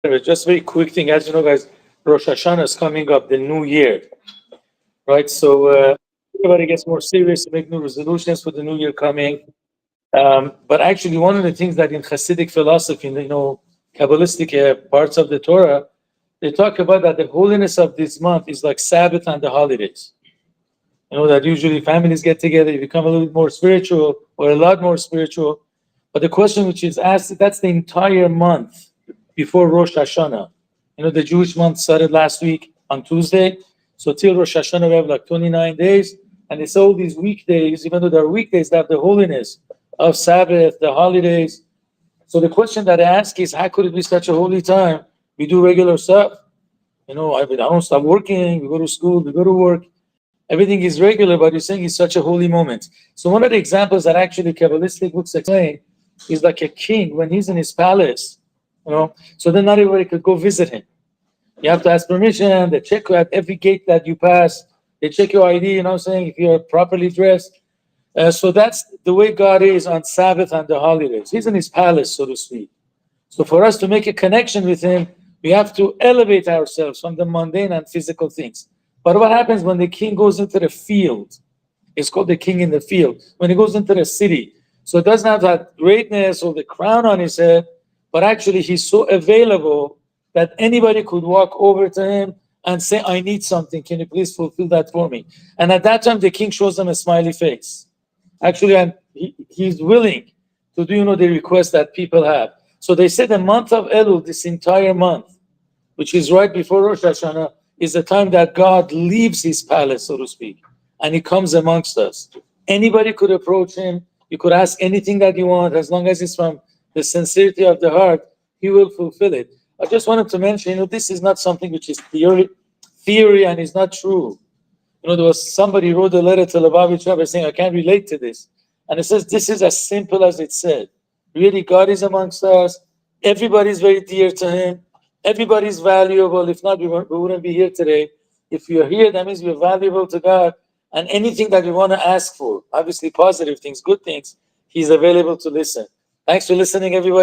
Just very quick thing, as you know, guys, Rosh Hashanah is coming up, the new year, right? So everybody gets more serious to make new resolutions for the new year coming. But actually, one of the things that in Hasidic philosophy, in Kabbalistic parts of the Torah, they talk about that the holiness of this month is like Sabbath and the holidays. That usually families get together, you become a little bit more spiritual or a lot more spiritual. But the question which is asked, that's the entire month before Rosh Hashanah. The Jewish month started last week on Tuesday. So till Rosh Hashanah, we have like 29 days. And it's all these weekdays, even though they're weekdays, they have the holiness of Sabbath, the holidays. So the question that I ask is, how could it be such a holy time? We do regular stuff. I don't stop working. We go to school, we go to work. Everything is regular, but you're saying it's such a holy moment. So one of the examples that actually Kabbalistic books explain is like a king when he's in his palace, so then not everybody could go visit him. You have to ask permission. They check you at every gate that you pass. They check your ID, if you're properly dressed. So that's the way God is on Sabbath and the holidays. He's in his palace, so to speak. So for us to make a connection with him, we have to elevate ourselves from the mundane and physical things. But what happens when the king goes into the field? It's called the king in the field. When he goes into the city. So it doesn't have that greatness or the crown on his head, but actually he's so available that anybody could walk over to him and say, I need something. Can you please fulfill that for me? And at that time, the king shows them a smiley face. Actually, and he's willing to do, the request that people have. So they say the month of Elul, this entire month, which is right before Rosh Hashanah, is the time that God leaves his palace, so to speak, and he comes amongst us. Anybody could approach him. You could ask anything that you want, as long as it's from the sincerity of the heart, he will fulfill it. I just wanted to mention, this is not something which is theory and is not true. There was somebody wrote a letter to Lubavitch Rabbi saying, I can't relate to this. And it says, this is as simple as it said. Really, God is amongst us. Everybody's very dear to him. Everybody's valuable. If not, we wouldn't be here today. If you're here, that means we're valuable to God. And anything that we want to ask for, obviously positive things, good things, he's available to listen. Thanks for listening, everybody.